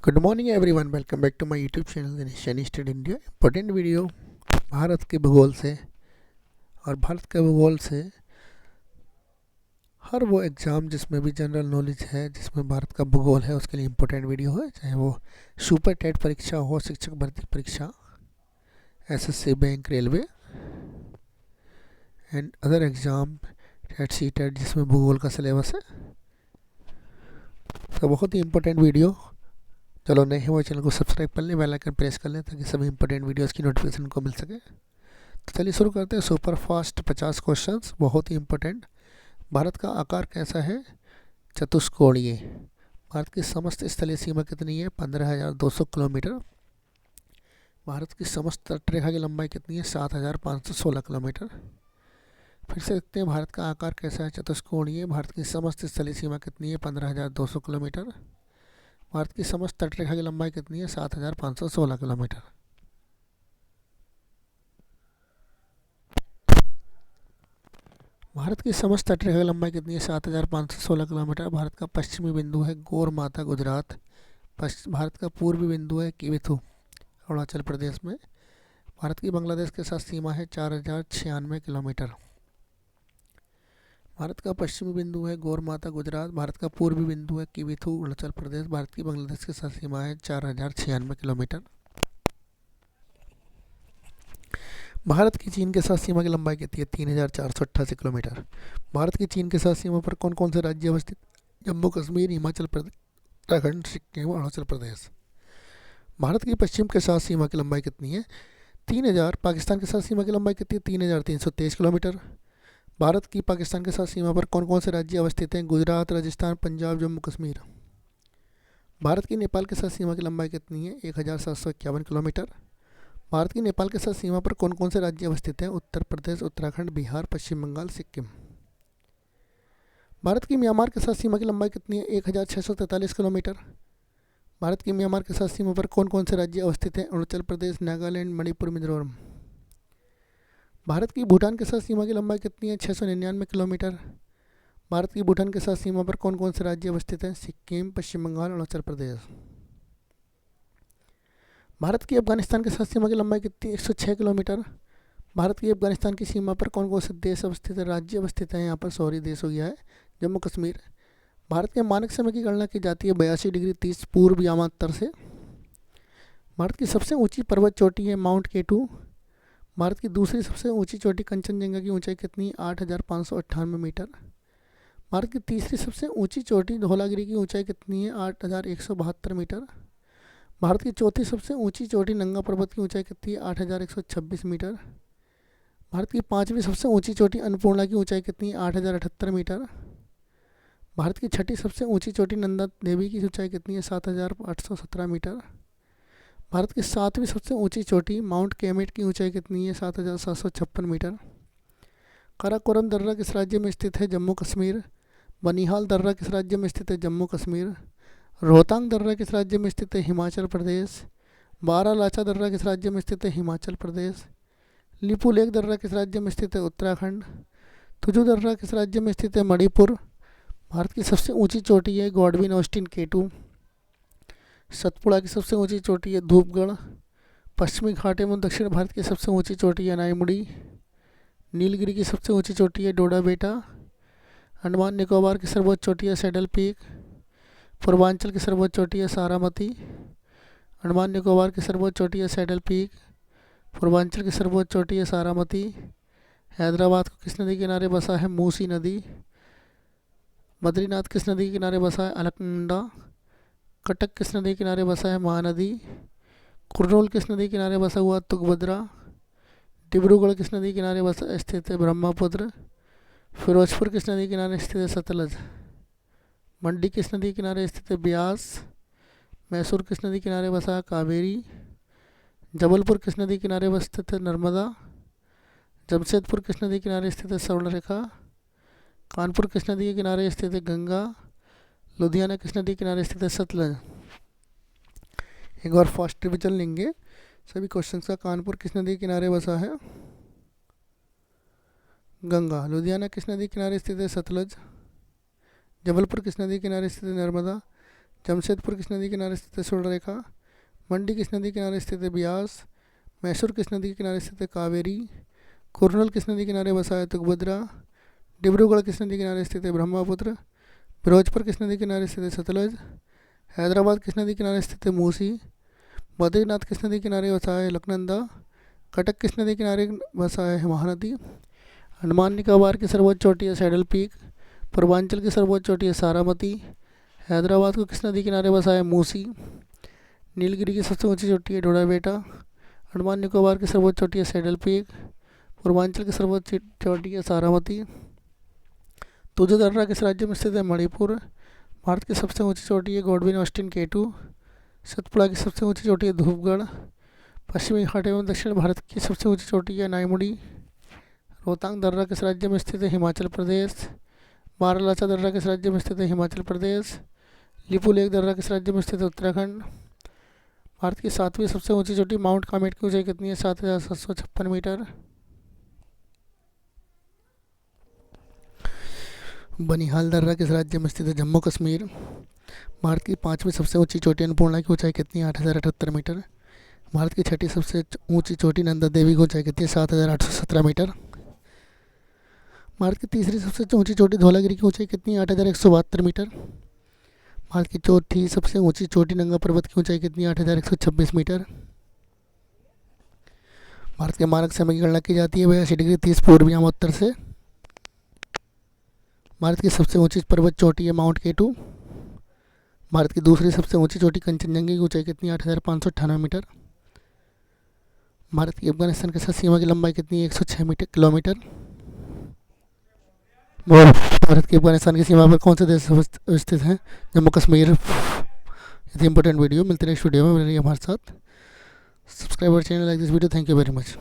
Good morning everyone, welcome back to my YouTube channel Dinesh Saini study India. Important video Bharat के भूगोल से। और भारत के भूगोल से हर वो एग्ज़ाम जिसमें भी जनरल नॉलेज है, जिसमें भारत का भूगोल है, उसके लिए इम्पोर्टेंट वीडियो है। चाहे वो सुपर टेट परीक्षा हो, शिक्षक भर्ती परीक्षा, SSC, bank, railway and other exam, TET, C TET, जिसमें भूगोल का सिलेबस है। तो बहुत ही इम्पोर्टेंट वीडियो। चलो, नए हैं वो चैनल को सब्सक्राइब कर लें, बेल आइकन प्रेस कर लें ताकि सभी इंपॉर्टेंट वीडियोस की नोटिफिकेशन को मिल सके। तो चलिए शुरू करते हैं। सुपर फास्ट 50 क्वेश्चंस, बहुत ही इंपॉर्टेंट। भारत का आकार कैसा है? चतुष्कोणीय। भारत की समस्त स्थलीय सीमा कितनी है? 15,200 किलोमीटर। भारत की समस्त तटरेखा की लंबाई कितनी है? 7,516 किलोमीटर। फिर से देखते हैं, भारत का आकार कैसा है? चतुष्कोणीय। भारत की समस्त स्थलीय सीमा कितनी है? 15,200 किलोमीटर। भारत की समस्त तटरेखा की लंबाई कितनी है? 7,516 किलोमीटर। भारत की समस्त तटरेखा की लंबाई कितनी है? 7,516 किलोमीटर। भारत का पश्चिमी बिंदु है गोरमाता, गुजरात। भारत का पूर्वी बिंदु है किविथु, अरुणाचल प्रदेश में। भारत की बांग्लादेश के साथ सीमा है 4,096 किलोमीटर। भारत का पश्चिमी बिंदु है गोरमाता, गुजरात। भारत का पूर्वी बिंदु है किविथु, अरुणाचल प्रदेश। भारत की बांग्लादेश के साथ सीमा है 4,096 किलोमीटर। भारत की चीन के साथ सीमा की लंबाई कितनी है? 3,488 किलोमीटर। भारत की चीन के साथ सीमा पर कौन कौन से राज्य अवस्थित? जम्मू कश्मीर, हिमाचल प्रदेश, उत्तराखंड, सिक्किम, अरुणाचल प्रदेश। भारत की पश्चिम के साथ सीमा की लंबाई कितनी है? 3,000। पाकिस्तान के साथ सीमा की लंबाई कितनी है? 3,323 किलोमीटर। भारत की पाकिस्तान के साथ सीमा पर कौन कौन से राज्य अवस्थित हैं? गुजरात, राजस्थान, पंजाब, जम्मू कश्मीर। भारत की नेपाल के साथ सीमा की लंबाई कितनी है? 1,751 किलोमीटर। भारत की नेपाल के साथ सीमा पर कौन कौन से राज्य अवस्थित हैं? उत्तर प्रदेश, उत्तराखंड, बिहार, पश्चिम बंगाल, सिक्किम। भारत की म्यांमार के साथ सीमा की लंबाई कितनी है? 1,643 किलोमीटर। भारत की म्यांमार के साथ सीमा पर कौन कौन से राज्य अवस्थित हैं? अरुणाचल प्रदेश, नागालैंड, मणिपुर, मिजोरम। भारत की भूटान के साथ सीमा की लंबाई कितनी है? 699 किलोमीटर। भारत की भूटान के साथ सीमा पर कौन कौन से राज्य अवस्थित हैं? सिक्किम, पश्चिम बंगाल, अरुणाचल प्रदेश। भारत की अफगानिस्तान के साथ सीमा की लंबाई कितनी है? 106 किलोमीटर। भारत की अफगानिस्तान की सीमा पर कौन कौन से देश अवस्थित है? राज्य अवस्थित हैं यहाँ पर, सॉरी, देश हो गया है, जम्मू कश्मीर। भारत के मानक समय की गणना की जाती है 82 डिग्री 30 पूर्व यामांतर से। भारत की सबसे ऊंची पर्वत चोटी है माउंट केटू। भारत की दूसरी सबसे ऊंची चोटी कंचनजंगा की ऊंचाई कितनी? 8,598 मीटर। भारत की तीसरी सबसे ऊंची चोटी धौलागिरी की ऊंचाई कितनी है? 8,172 मीटर। भारत की चौथी सबसे ऊंची चोटी नंगा पर्वत की ऊंचाई कितनी है? 8,126 मीटर। भारत की पांचवी सबसे ऊंची चोटी अन्नपूर्णा की ऊंचाई कितनी है? 8,078 मीटर। भारत की छठी सबसे ऊंची चोटी नंदा देवी की ऊंचाई कितनी है? 7,817 मीटर। भारत की सातवीं सबसे ऊंची चोटी माउंट केमेट की ऊंचाई कितनी है? 7,756 मीटर। काराकोरम दर्रा किस राज्य में स्थित है? जम्मू कश्मीर। बनिहाल दर्रा किस राज्य में स्थित है? जम्मू कश्मीर। रोहतांग दर्रा किस राज्य में स्थित है? हिमाचल प्रदेश। बारालाचा दर्रा किस राज्य में स्थित है? हिमाचल प्रदेश। लिपुलेख दर्रा किस राज्य में स्थित है? उत्तराखंड। तुजू दर्रा किस राज्य में स्थित है? मणिपुर। भारत की सबसे ऊंची चोटी है गॉडविन ऑस्टिन केटू। सतपुड़ा की सबसे ऊंची चोटी है धूपगढ़। पश्चिमी घाट एवं दक्षिण भारत की सबसे ऊंची चोटी है नाईमुड़ी। नीलगिरी की सबसे ऊंची चोटी है डोडा बेटा। अंडमान निकोबार की सर्वोच्च चोटी है सैडल पीक। पूर्वांचल की सर्वोच्च चोटी है सारामती। अंडमान निकोबार की सर्वोच्च चोटी है सैडल पीक। पूर्वांचल की सर्वोच्च चोटी है सारामती। हैदराबाद को किस नदी के किनारे बसा है? मूसी नदी। बद्रीनाथ किस नदी के किनारे बसा है? अलकनंदा। कटक किस नदी के किनारे बसा है? महानदी। कुरनूल किस नदी के किनारे बसा हुआ? तुंगभद्रा। डिब्रूगढ़ किस नदी के किनारे बसा स्थित है? ब्रह्मपुत्र। फिरोजपुर किस नदी के किनारे स्थित है? सतलज। मंडी किस नदी के किनारे स्थित है? ब्यास। मैसूर किस नदी के किनारे बसा है? कावेरी। जबलपुर किस नदी के किनारे स्थित है? नर्मदा। जमशेदपुर किस नदी के किनारे स्थित है? स्वर्णरेखा। कानपुर किस नदी के किनारे स्थित है? गंगा। लुधियाना किस नदी के किनारे स्थित है? सतलज। एक बार फास्ट रिविजन लेंगे सभी क्वेश्चंस का। कानपुर किस नदी के किनारे बसा है? गंगा। लुधियाना किस नदी के किनारे स्थित है? सतलज। जबलपुर किस नदी के किनारे स्थित है? नर्मदा। जमशेदपुर किस नदी के किनारे स्थित है? सुवर्णरेखा। मंडी किस नदी के किनारे स्थित है? ब्यास। मैसूर किस नदी के किनारे स्थित है? कावेरी। कुरनूल किस नदी के किनारे बसा है? तुंगभद्रा। डिब्रूगढ़ किस नदी के किनारे स्थित है? ब्रह्मपुत्र। फिरोजपुर किस नदी के किनारे स्थित है? सतलज। हैदराबाद किस नदी के किनारे स्थित है? मूसी। बद्रीनाथ किस नदी के किनारे बसा है? लखनंदा। कटक किस नदी के किनारे बसा है? महानदी। अंडमान निकोबार की सर्वोच्च चोटी है? Saddle peak. पूर्वांचल की सर्वोच्च चोटी है? सारामती। हैदराबाद को किस नदी किनारे बसा है? मूसी। नीलगिरी की सबसे ऊंची चोटी है? ढोड़ाबेटा। अंडमान निकोबार की सर्वोच्च चोटी है? Saddle peak. पूर्वांचल की सर्वोच्च चोटी है? सारामती। तुजो दर्रा किस राज्य में स्थित है? मणिपुर। भारत की सबसे ऊंची चोटी है? Godwin Austen केटू। सतपुड़ा की सबसे ऊंची चोटी है? धूपगढ़। पश्चिमी घाट एवं दक्षिण भारत की सबसे ऊंची चोटी है? नाईमुड़ी। रोहतांग दर्रा किस राज्य में स्थित है? हिमाचल प्रदेश। बारालाचा दर्रा किस राज्य में स्थित है? हिमाचल प्रदेश। लिपू लेक दर्रा किस राज्य में स्थित है? उत्तराखंड। भारत की 7वीं सबसे ऊंची चोटी माउंट कामेट की ऊंचाई कितनी है? 7,756 मीटर। बनिहाल दर्रा किस राज्य में स्थित है? जम्मू कश्मीर। भारत की 5वीं सबसे ऊंची चोटी अन्नपूर्णा की ऊंचाई कितनी है? 8,078 मीटर। भारत की 6ठी सबसे ऊंची चोटी नंदा देवी की ऊंचाई कितनी है? 7,817 मीटर। भारत की 3री सबसे ऊंची चोटी धौलागिरी की ऊंचाई कितनी है? 8,172 मीटर। भारत की 4थी सबसे ऊंची चोटी नंगा पर्वत की ऊंचाई कितनी है? 8,126 मीटर। भारत के मानक समय की गणना की जाती है 82°30 पूर्व उत्तर से। भारत की सबसे ऊंची पर्वत चोटी है माउंट केटू। भारत की 2री सबसे ऊंची चोटी कंचनजंगा की ऊंचाई कितनी है? 8,598 मीटर। भारत की अफगानिस्तान के साथ सीमा की लंबाई कितनी है? 106 किलोमीटर। भारत की अफगानिस्तान की सीमा पर कौन से देश स्थित हैं? जम्मू कश्मीर। ये इंपॉर्टेंट वीडियो, मिलते हैं नेक्स्ट वीडियो में, बने रहिए हमारे साथ। सब्सक्राइब और channel, like this video. Thank you very much.